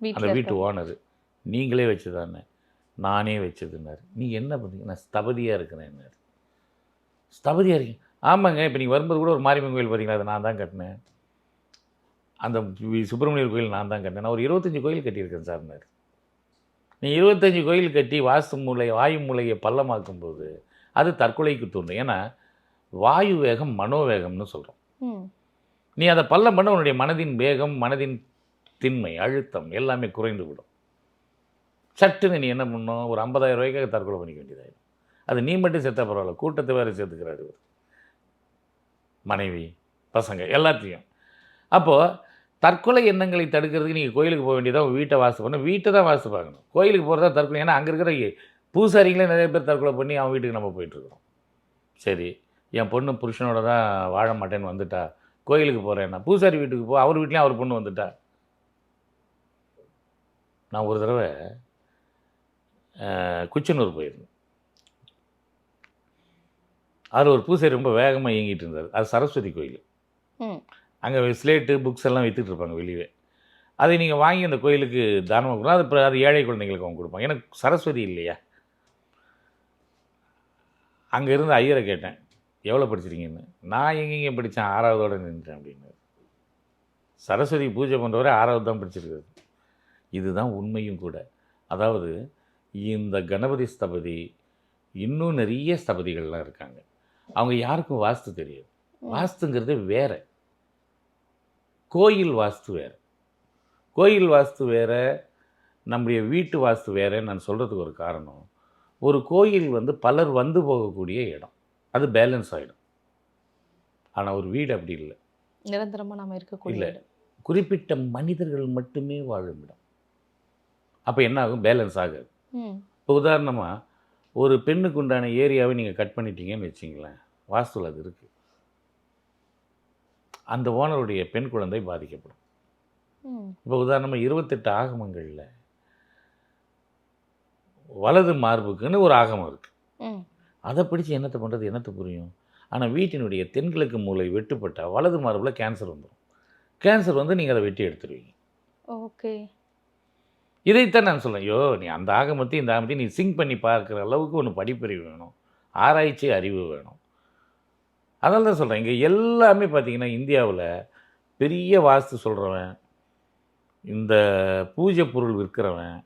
அந்த வீட்டு ஓனர். நீங்களே வச்சுதானே? நானே வச்சதுன்னாரு. நீங்கள் என்ன பண்ணுறீங்க? நான் ஸ்தபதியாக இருக்கிறேன்னாரு. ஸ்தபதியாக இருக்கீங்க? ஆமாங்க, இப்போ நீங்கள் வரும்போது கூட ஒரு மாரியம்மன் கோயில் பார்த்தீங்களா, அதை நான் தான் கட்டினேன். அந்த சுப்பிரமணியர் கோயில் நான் தான் கட்டினேன். நான் ஒரு 25 கோயில் கட்டியிருக்கேன் சார்னாரு. நீ 25 கோயில் கட்டி வாயு மூலையை பள்ளமாக்கும்போது அது தற்கொலைக்கு தூண்டும். ஏன்னா வாயு வேகம் மனோவேகம்னு சொல்கிறோம். நீ அதை பள்ளம் பண்ண உன்னுடைய மனதின் வேகம், மனதின் திண்மை, அழுத்தம் எல்லாமே குறைந்து விடும். சட்டுன்னு நீ என்ன பண்ணணும், ஒரு 50,000 ரூபாய்க்காக தற்கொலை பண்ணிக்க வேண்டியதாயிடும். அது நீ மட்டும் செத்தா பரவாயில்ல, கூட்டத்தை வேறு சேர்த்துக்கிறாரு இவர், மனைவி, பசங்க எல்லாத்தையும். அப்போது தற்கொலை எண்ணங்களை தடுக்கிறதுக்கு நீங்கள் கோயிலுக்கு போக வேண்டியதாக வீட்டை வாசு பண்ணணும். வீட்டை தான் வாசு பார்க்கணும். கோயிலுக்கு போகிறதா தற்கொலை. ஏன்னா அங்கே இருக்கிற பூசாரிங்களே நிறைய பேர் தற்கொலை பண்ணி அவன் வீட்டுக்கு நம்ம போயிட்டுருக்கோம். சரி, என் பொண்ணு புருஷனோட தான் வாழ மாட்டேன்னு வந்துட்டா, கோயிலுக்கு போகிறேன்னா பூசாரி வீட்டுக்கு போ, அவர் வீட்லேயும் அவர் பொண்ணு வந்துட்டா. நான் ஒரு தடவை குச்சனூர் போயிருந்தேன். அது ஒரு பூசாரி ரொம்ப வேகமாக இயங்கிட்டு இருந்தார். அது சரஸ்வதி கோயில். அங்கே ஸ்லேட்டு புக்ஸ் எல்லாம் விற்றுட்டு இருப்பாங்க வெளியே. அதை நீங்கள் வாங்கி அந்த கோயிலுக்கு தானமாக கொடுக்கலாம். அது ஏழை குழந்தைங்களுக்கு அவங்க கொடுப்பாங்க. எனக்கு சரஸ்வதி இல்லையா. அங்கே இருந்த ஐயரை கேட்டேன், எவ்வளோ படிச்சிருக்கீங்கன்னு. நான் எங்கெங்கே படித்தேன், 6வதோடு நின்றுட்டேன் அப்படின்னு. சரஸ்வதி பூஜை பண்ணுறவரை 6வது தான் படிச்சிருக்காரு. இதுதான் உண்மையும் கூட. அதாவது இந்த கணபதி ஸ்தபதி, இன்னும் நிறைய ஸ்தபதிகள்லாம் இருக்காங்க. அவங்க யாருக்கும் வாஸ்து தெரியாது. வாஸ்துங்கிறது வேறு, கோயில் வாஸ்து வேறு. கோயில் வாஸ்து வேறு, நம்முடைய வீட்டு வாஸ்து வேறுன்னு நான் சொல்கிறதுக்கு ஒரு காரணம், ஒரு கோயில் பலர் வந்து போகக்கூடிய இடம், அது பேலன்ஸ் ஆகிடும். ஆனால் ஒரு வீடு அப்படி இல்லை, நிரந்தரமாக நம்ம இருக்கக்கூடிய இல்லை, குறிப்பிட்ட மனிதர்கள் மட்டுமே வாழும் இடம். அப்போ என்ன ஆகும், பேலன்ஸ் ஆகாது. இப்போ உதாரணமாக ஒரு பெண்ணுக்கு உண்டான ஏரியாவை நீங்கள் கட் பண்ணிட்டீங்கன்னு வச்சிங்களேன், வாஸ்துவில் அது இருக்குது, அந்த ஓனருடைய பெண் குழந்தை பாதிக்கப்படும். இப்போ உதாரணமாக 28 ஆகமங்களில் வலது மார்புக்குன்னு ஒரு ஆகமம் இருக்குது. அதை பிடிச்சி என்னத்தை பண்ணுறது, என்னத்தை புரியும். ஆனால் வீட்டினுடைய தென்கிழக்கு மூலை வெட்டுப்பட்டால் வலது மார்பில் கேன்சர் வந்துடும். கேன்சர் நீங்கள் அதை வெட்டி எடுத்துருவீங்க. ஓகே, இதைத்தான் நான் சொல்லேன். ஐயோ, நீ அந்த ஆகமத்தையும் இந்த ஆகமத்தையும் நீ சிங்க் பண்ணி பார்க்குற அளவுக்கு ஒன்று படிப்பறிவு வேணும், ஆராய்ச்சி அறிவு வேணும். அதனால தான் சொல்கிறேன், இங்கே எல்லாமே பார்த்திங்கன்னா இந்தியாவில் பெரிய வாஸ்து சொல்கிறவன், இந்த பூஜை பொருள் விற்கிறவன்,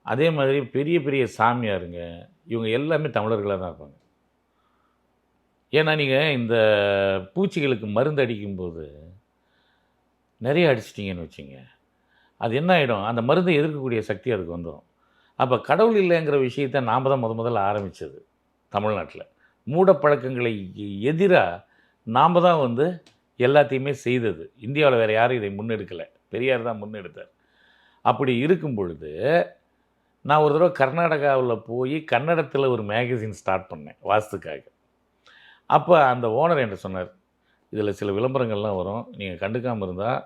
அதே மாதிரி பெரிய பெரிய சாமியாருங்க, இவங்க எல்லாமே தமிழர்களாக தான் இருப்பாங்க. ஏன்னா நீங்கள் இந்த பூச்சிகளுக்கு மருந்து அடிக்கும்போது நிறைய அடிச்சிட்டிங்கன்னு வச்சுங்க, அது என்ன ஆகிடும், அந்த மருந்தை எதிர்க்கக்கூடிய சக்தி அதுக்கு வந்துடும். அப்போ கடவுள் இல்லைங்கிற விஷயத்தை நாம் தான் முதல்ல ஆரம்பித்தது தமிழ்நாட்டில். மூடப்பழக்கங்களை எதிராக நாம் தான் எல்லாத்தையுமே செய்தது. இந்தியாவில் வேறு யாரும் இதை முன்னெடுக்கலை, பெரியார் தான் முன்னெடுத்தார். அப்படி இருக்கும் பொழுது நான் ஒரு தடவை கர்நாடகாவில் போய் கன்னடத்தில் ஒரு மேகசின் ஸ்டார்ட் பண்ணேன் வாஸ்துக்காக. அப்போ அந்த ஓனர் என்கிட்ட சொன்னார், இதில் சில விளம்பரங்கள்லாம் வரும், நீங்கள் கண்டுக்காமல் இருந்தால்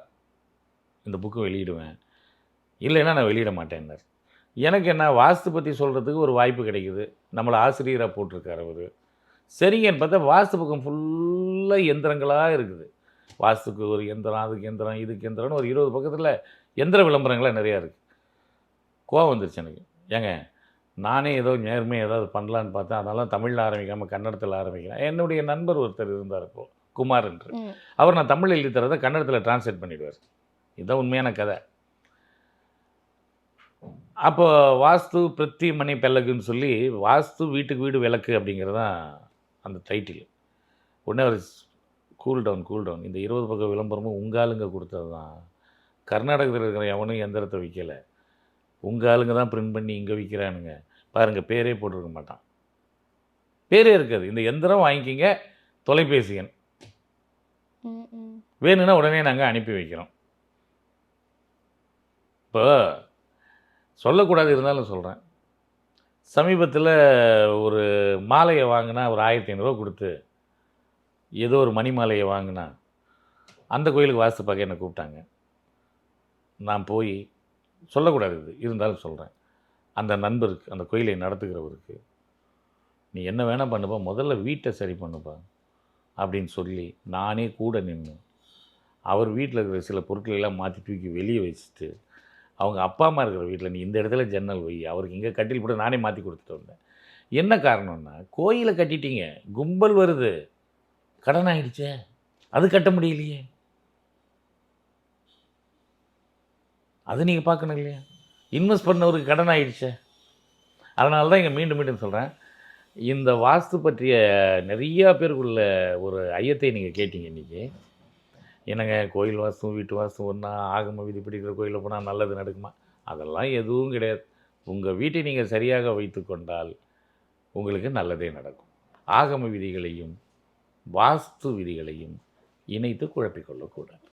இந்த புக்கு வெளியிடுவேன், இல்லைன்னா நான் வெளியிட மாட்டேன்னார். எனக்கு என்ன, வாஸ்து பற்றி சொல்கிறதுக்கு ஒரு வாய்ப்பு கிடைக்குது, நம்மளை ஆசிரியராக போட்டிருக்கார் அவர். சரிங்கன்னு பார்த்தா வாஸ்து பக்கம் ஃபுல்லாக எந்திரங்களாக இருக்குது. வாஸ்துக்கு ஒரு எந்திரம், அதுக்கு எந்திரம், இதுக்கு எந்திரம்னு ஒரு 20 பக்கத்தில் எந்திர விளம்பரங்களாக நிறையா இருக்குது. கோவம் வந்துருச்சு எனக்கு. ஏங்க, நானே ஏதோ நேர்மையாக ஏதாவது பண்ணலான்னு பார்த்தேன், அதனால தமிழில் ஆரம்பிக்காமல் கன்னடத்தில் ஆரம்பிக்கிறேன். என்னுடைய நண்பர் ஒருத்தர் இருந்தார் இப்போது, குமார் என்று. அவர் நான் தமிழ் எழுதி தரதை கன்னடத்தில் டிரான்ஸ்லேட் பண்ணிவிடுவார். இதுதான் உண்மையான கதை. அப்போ வாஸ்து பிரத்தி மணி பெல்லகுன்னு சொல்லி, வாஸ்து வீட்டுக்கு வீடு விளக்கு அப்படிங்கிறது தான் அந்த டைட்டில். உடனே அவர் கூல் டவுன், இந்த 20 பக்கம் விளம்பரமும் உங்கள் ஆளுங்க கொடுத்தது தான், கர்நாடகத்தில் இருக்கிற எவனும் எந்திரத்தை விற்கலை, உங்கள் ஆளுங்க தான் பிரிண்ட் பண்ணி இங்கே விற்கிறானுங்க பாருங்கள், பேரே போட்டிருக்க மாட்டான், பேரே இருக்காது. இந்த எந்திரம் வாங்கிக்கிங்க, தொலைபேசி எண் வேணும்னா உடனே நாங்கள் அனுப்பி வைக்கிறோம். இப்போ சொல்லக்கூடாது இருந்தாலும் சொல்கிறேன், சமீபத்தில் ஒரு மாலையை வாங்கினா ஒரு 1500 கொடுத்து ஏதோ ஒரு மணி மாலையை வாங்கினா, அந்த கோயிலுக்கு வாஸ்து பார்க்க என்னை கூப்பிட்டாங்க. நான் போய், சொல்லக்கூடாது இது இருந்தாலும் சொல்கிறேன், அந்த நண்பருக்கு, அந்த கோயிலை நடத்துகிறவருக்கு, நீ என்ன வேணால் பண்ணுப்பா, முதல்ல வீட்டை சரி பண்ணுப்பா அப்படின்னு சொல்லி நானே கூட நின்று அவர் வீட்டில் இருக்கிற சில பொருட்களெல்லாம் மாற்றி தூக்கி வெளியே வச்சுட்டு, அவங்க அப்பா அம்மா இருக்கிற வீட்டில் நீ இந்த இடத்துல ஜன்னல் வை, அவருக்கு இங்கே கட்டில் போட்டு நானே மாற்றி கொடுத்துட்டு வந்தேன். என்ன காரணம்னா, கோயிலை கட்டிட்டீங்க, கும்பல் வருது, கடன் ஆகிடுச்சே, அது கட்ட முடியலையே, அது நீங்கள் பார்க்கணும் இல்லையா. இன்வெஸ்ட் பண்ணவருக்கு கடன் ஆயிடுச்சே. அதனால தான் இங்கே மீண்டும் மீண்டும் சொல்கிறேன், இந்த வாஸ்து பற்றிய நிறையா பேருக்குள்ள ஒரு ஐயத்தை நீங்கள் கேட்டீங்க இன்றைக்கி. என்னங்க கோயில் வாஸ்து வீட்டு வாஸ்து ஒன்றா, ஆகம விதி பிடிக்கிற கோயிலில் போனால் நல்லது நடக்குமா? அதெல்லாம் எதுவும் கிடையாது. உங்கள் வீட்டை நீங்கள் சரியாக வைத்து கொண்டால் உங்களுக்கு நல்லதே நடக்கும். ஆகம விதிகளையும் வாஸ்து விதிகளையும் இணைத்து குழப்பிக்கொள்ளக்கூடாது.